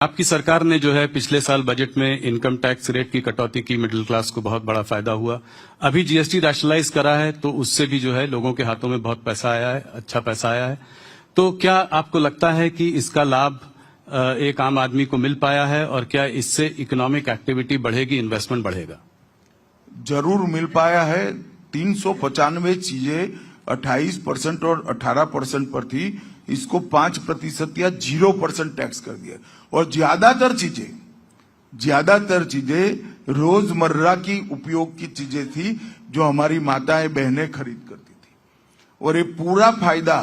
आपकी सरकार ने जो है पिछले साल बजट में इनकम टैक्स रेट की कटौती की, मिडिल क्लास को बहुत बड़ा फायदा हुआ। अभी जीएसटी रैशनलाइज करा है तो उससे भी जो है लोगों के हाथों में बहुत पैसा आया है, अच्छा पैसा आया है। तो क्या आपको लगता है कि इसका लाभ एक आम आदमी को मिल पाया है और क्या इससे इकोनॉमिक एक्टिविटी बढ़ेगी, इन्वेस्टमेंट बढ़ेगा? जरूर मिल पाया है। 395 चीजें 28% और 18% पर थी, इसको 5% या 0% टैक्स कर दिया। और ज्यादातर चीजें रोजमर्रा की उपयोग की चीजें थी जो हमारी माताएं बहनें खरीद करती थी। और ये पूरा फायदा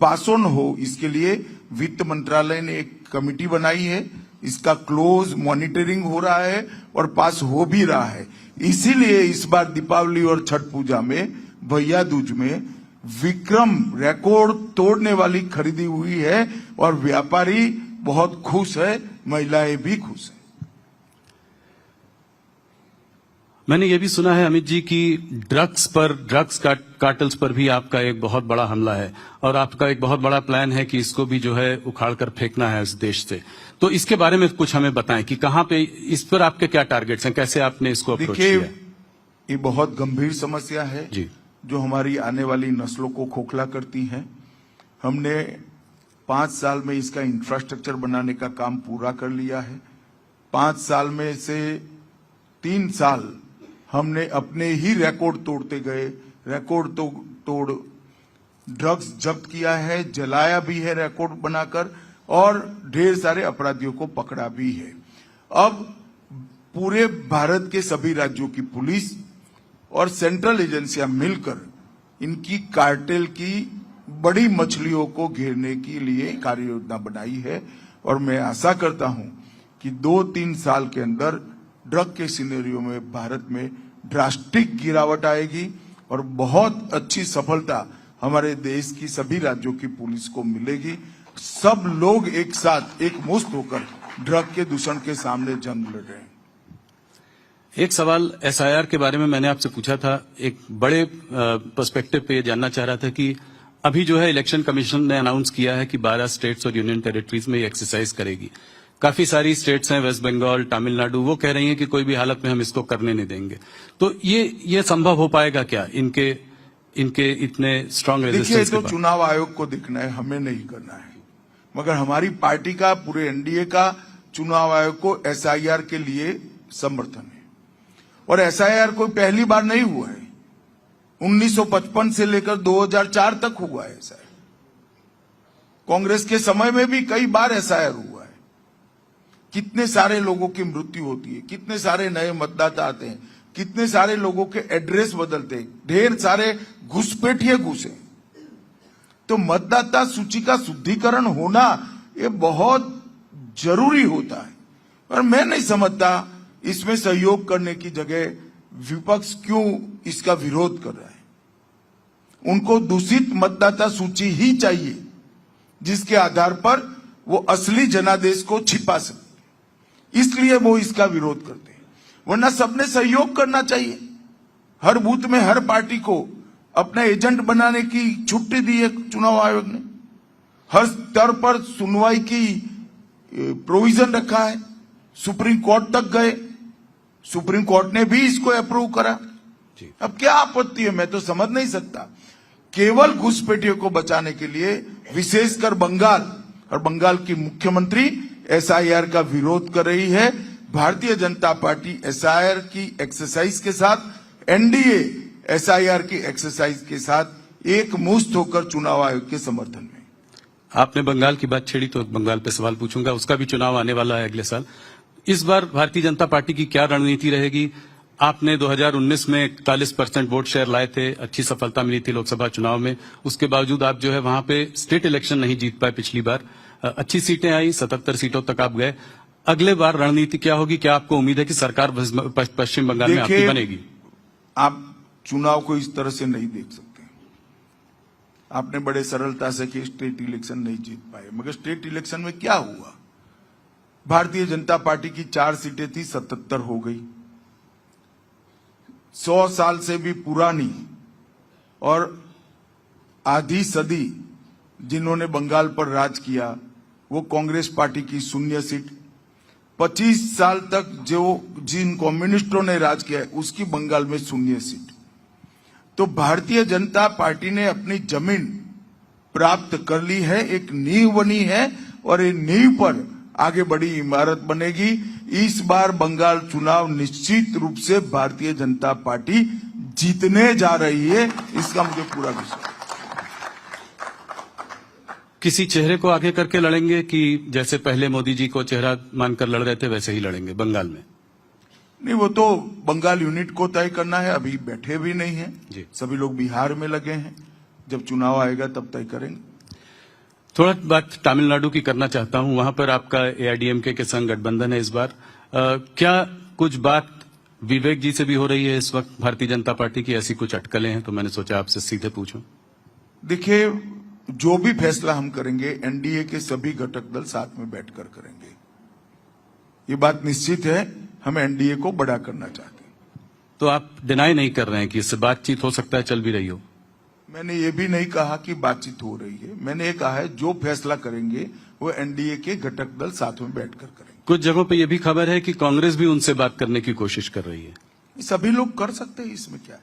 पास ऑन हो, इसके लिए वित्त मंत्रालय ने एक कमेटी बनाई है। इसका क्लोज मॉनिटरिंग हो रहा है और पास हो भी रहा है। इसीलिए इस बार दीपावली और छठ पूजा में, भैया दूज में विक्रम रिकॉर्ड तोड़ने वाली खरीदी हुई है और व्यापारी बहुत खुश है, महिलाएं भी खुश है। मैंने ये भी सुना है अमित जी की ड्रग्स कार्टल्स पर भी आपका एक बहुत बड़ा हमला है और आपका एक बहुत बड़ा प्लान है कि इसको भी जो है उखाड़ कर फेंकना है इस देश से। तो इसके बारे में कुछ हमें बताएं कि कहां पे इस पर आपके क्या टारगेट्स हैं, कैसे आपने इसको अप्रोच किया? ये बहुत गंभीर समस्या है जी, जो हमारी आने वाली नस्लों को खोखला करती है। हमने 5 साल में इसका इंफ्रास्ट्रक्चर बनाने का काम पूरा कर लिया है। 5 साल में से 3 साल हमने अपने ही रिकॉर्ड तोड़ते गए, रिकॉर्ड तोड़ ड्रग्स जब्त किया है, जलाया भी है रिकॉर्ड बनाकर, और ढेर सारे अपराधियों को पकड़ा भी है। अब पूरे भारत के सभी राज्यों की पुलिस और सेंट्रल एजेंसियां मिलकर इनकी कार्टेल की बड़ी मछलियों को घेरने के लिए कार्य योजना बनाई है। और मैं आशा करता हूं कि 2-3 साल के अंदर ड्रग के सिनेरियो में भारत में ड्रास्टिक गिरावट आएगी और बहुत अच्छी सफलता हमारे देश की सभी राज्यों की पुलिस को मिलेगी। सब लोग एक साथ एकमुश्त होकर ड्रग के दूषण के सामने जंग लड़ रहे हैं। एक सवाल एसआईआर के बारे में मैंने आपसे पूछा था, एक बड़े पर्सपेक्टिव पे ये जानना चाह रहा था कि अभी जो है इलेक्शन कमीशन ने अनाउंस किया है कि 12 स्टेट्स और यूनियन टेरिटरीज में ये एक्सरसाइज करेगी। काफी सारी स्टेट्स हैं, वेस्ट बंगाल, तमिलनाडु, वो कह रही हैं कि कोई भी हालत में हम इसको करने नहीं देंगे। तो ये संभव हो पाएगा क्या इनके इतने स्ट्रांग रेजिस्टेंस? देखिए, तो चुनाव आयोग को देखना है, हमें नहीं करना है। मगर हमारी पार्टी का, पूरे एनडीए का चुनाव आयोग को एसआईआर के लिए समर्थन है। और एसआईआर कोई पहली बार नहीं हुआ है, 1955 से लेकर 2004 तक हुआ है एसआईआर। कांग्रेस के समय में भी कई बार एसआईआर हुआ है। कितने सारे लोगों की मृत्यु होती है, कितने सारे नए मतदाता आते हैं, कितने सारे लोगों के एड्रेस बदलते हैं, ढेर सारे घुसपैठिए घुसे। तो मतदाता सूची का शुद्धिकरण होना ये बहुत जरूरी होता है। और मैं नहीं समझता इसमें सहयोग करने की जगह विपक्ष क्यों इसका विरोध कर रहा है। उनको दूषित मतदाता सूची ही चाहिए जिसके आधार पर वो असली जनादेश को छिपा सकते, इसलिए वो इसका विरोध करते हैं। वरना सबने सहयोग करना चाहिए। हर बूथ में हर पार्टी को अपना एजेंट बनाने की छुट्टी दी है चुनाव आयोग ने। हर स्तर पर सुनवाई की प्रोविजन रखा है। सुप्रीम कोर्ट तक गए, सुप्रीम कोर्ट ने भी इसको अप्रूव करा। अब क्या आपत्ति है, मैं तो समझ नहीं सकता। केवल घुसपैठियों को बचाने के लिए विशेषकर बंगाल और बंगाल की मुख्यमंत्री एसआईआर का विरोध कर रही है। भारतीय जनता पार्टी एसआईआर की एक्सरसाइज के साथ, एनडीए एसआईआर की एक्सरसाइज के साथ एकमुश्त होकर चुनाव आयोग के समर्थन में। आपने बंगाल की बात छेड़ी तो बंगाल पे सवाल पूछूंगा, उसका भी चुनाव आने वाला है अगले साल। इस बार भारतीय जनता पार्टी की क्या रणनीति रहेगी? आपने 2019 में 41% वोट शेयर लाए थे, अच्छी सफलता मिली थी लोकसभा चुनाव में। उसके बावजूद आप जो है वहां पे स्टेट इलेक्शन नहीं जीत पाए पिछली बार। अच्छी सीटें आई, 77 सीटों तक आप गए। अगले बार रणनीति क्या होगी? क्या आपको उम्मीद है कि सरकार पश्चिम बंगाल में आपकी बनेगी? आप चुनाव को इस तरह से नहीं देख सकते। आपने बड़े सरलता से कि स्टेट इलेक्शन नहीं जीत पाए, मगर स्टेट इलेक्शन में क्या हुआ? भारतीय जनता पार्टी की 4 सीटें थी, 77 हो गई। 100 साल से भी पुरानी और आधी सदी जिन्होंने बंगाल पर राज किया, वो कांग्रेस पार्टी की 0 सीट 25 साल तक जो जिन कम्युनिस्टों ने राज किया है उसकी बंगाल में 0 सीट। तो भारतीय जनता पार्टी ने अपनी जमीन प्राप्त कर ली है, एक नींव बनी है और ये नींव पर आगे बड़ी इमारत बनेगी। इस बार बंगाल चुनाव निश्चित रूप से भारतीय जनता पार्टी जीतने जा रही है, इसका मुझे पूरा विश्वास है। किसी चेहरे को आगे करके लड़ेंगे कि जैसे पहले मोदी जी को चेहरा मानकर लड़ रहे थे वैसे ही लड़ेंगे बंगाल में? नहीं, वो तो बंगाल यूनिट को तय करना है, अभी बैठे भी नहीं है जी। सभी लोग बिहार में लगे हैं, जब चुनाव आएगा तब तय करेंगे। थोड़ा बात तमिलनाडु की करना चाहता हूं, वहां पर आपका एआईडीएमके के संग गठबंधन है इस बार। क्या कुछ बात विवेक जी से भी हो रही है इस वक्त भारतीय जनता पार्टी की, ऐसी कुछ अटकलें हैं? तो मैंने सोचा आपसे सीधे पूछूं। देखिए, जो भी फैसला हम करेंगे एनडीए के सभी घटक दल साथ में बैठकर करेंगे, ये बात निश्चित है। हम एनडीए को बड़ा करना चाहते हैं। तो आप डिनाई नहीं कर रहे हैं कि इससे बातचीत हो सकता है चल भी रही हो? मैंने ये भी नहीं कहा कि बातचीत हो रही है, मैंने ये कहा है जो फैसला करेंगे वो एनडीए के घटक दल साथ में बैठकर करेंगे। कुछ जगहों पे ये भी खबर है कि कांग्रेस भी उनसे बात करने की कोशिश कर रही है। सभी लोग कर सकते हैं, इसमें क्या है।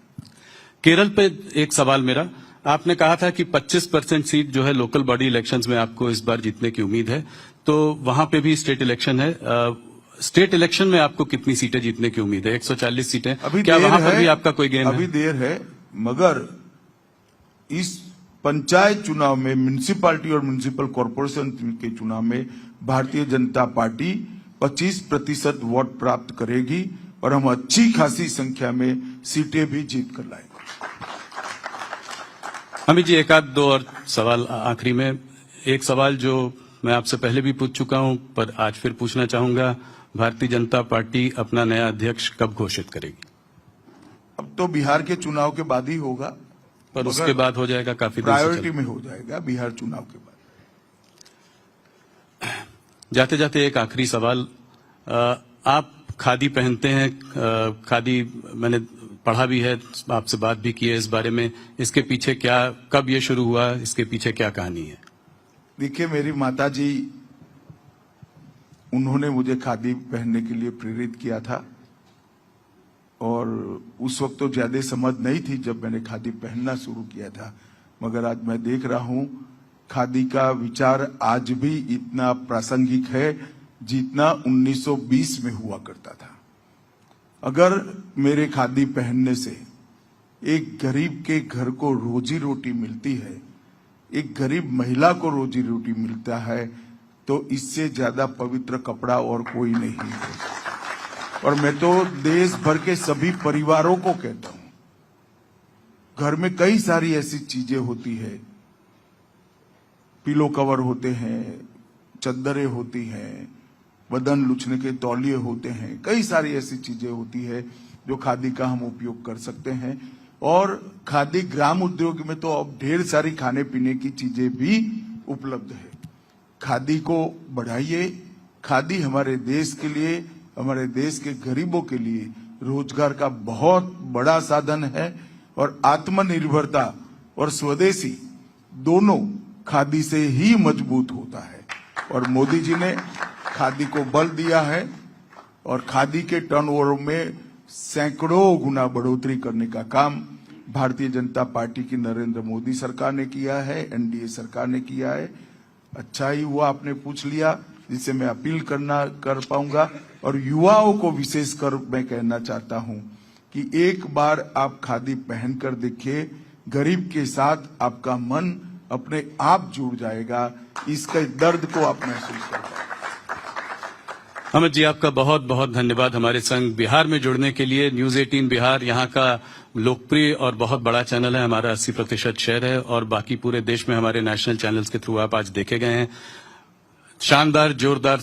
केरल पे एक सवाल मेरा, आपने कहा था कि 25% सीट जो है लोकल बॉडी इलेक्शंस में आपको इस बार जीतने की उम्मीद है, तो वहां पे भी स्टेट इलेक्शन है। स्टेट इलेक्शन में आपको कितनी सीटें जीतने की उम्मीद है? 140 सीटें। अभी क्या देर वहां पर है, भी आपका कोई गेम है? अभी देर है, मगर इस पंचायत चुनाव में, म्युनिसिपैलिटी और म्युनिसिपल कॉर्पोरेशन के चुनाव में भारतीय जनता पार्टी 25% वोट प्राप्त करेगी और हम अच्छी खासी संख्या में सीटें भी जीत कर लाएंगे। अमित जी, एक आध दो और सवाल आखिरी में। एक सवाल जो मैं आपसे पहले भी पूछ चुका हूं पर आज फिर पूछना चाहूंगा, भारतीय जनता पार्टी अपना नया अध्यक्ष कब घोषित करेगी? अब तो बिहार के चुनाव के बाद ही होगा, पर उसके बाद हो जाएगा, काफी दिन से प्रायोरिटी में हो जाएगा बिहार चुनाव के बाद। जाते जाते एक आखिरी सवाल, आप खादी पहनते हैं, खादी मैंने पढ़ा भी है, आपसे बात भी की है इस बारे में। इसके पीछे क्या, कब ये शुरू हुआ, इसके पीछे क्या कहानी है? देखिए, मेरी माता जी, उन्होंने मुझे खादी पहनने के लिए प्रेरित किया था और उस वक्त तो ज्यादा समझ नहीं थी जब मैंने खादी पहनना शुरू किया था, मगर आज मैं देख रहा हूं खादी का विचार आज भी इतना प्रासंगिक है जितना 1920 में हुआ करता था। अगर मेरे खादी पहनने से एक गरीब के घर को रोजी रोटी मिलती है, एक गरीब महिला को रोजी रोटी मिलता है, तो इससे ज्यादा पवित्र कपड़ा और कोई नहीं है। और मैं तो देश भर के सभी परिवारों को कहता हूं, घर में कई सारी ऐसी चीजें होती है, पिलो कवर होते हैं, चद्दरें होती हैं, बदन लुचने के तौलिए होते हैं, कई सारी ऐसी चीजें होती है जो खादी का हम उपयोग कर सकते हैं। और खादी ग्राम उद्योग में तो अब ढेर सारी खाने पीने की चीजें भी उपलब्ध है। खादी को बढ़ाइए। खादी हमारे देश के लिए, हमारे देश के गरीबों के लिए रोजगार का बहुत बड़ा साधन है और आत्मनिर्भरता और स्वदेशी दोनों खादी से ही मजबूत होता है। और मोदी जी ने खादी को बल दिया है और खादी के टर्नओवर में सैकड़ों गुना बढ़ोतरी करने का काम भारतीय जनता पार्टी की नरेंद्र मोदी सरकार ने किया है, एनडीए सरकार ने किया है। अच्छा ही हुआ आपने पूछ लिया, जिससे मैं अपील कर पाऊंगा। और युवाओं को विशेषकर मैं कहना चाहता हूं कि एक बार आप खादी पहनकर देखिए, गरीब के साथ आपका मन अपने आप जुड़ जाएगा, इसके दर्द को आप महसूस कर पाएंगे। अमित जी, आपका बहुत बहुत धन्यवाद हमारे संग बिहार में जुड़ने के लिए। न्यूज 18 बिहार यहाँ का लोकप्रिय और बहुत बड़ा चैनल है, हमारा 80% शेयर है और बाकी पूरे देश में हमारे नेशनल चैनल्स के थ्रू आप आज देखे गए हैं। शानदार, जोरदार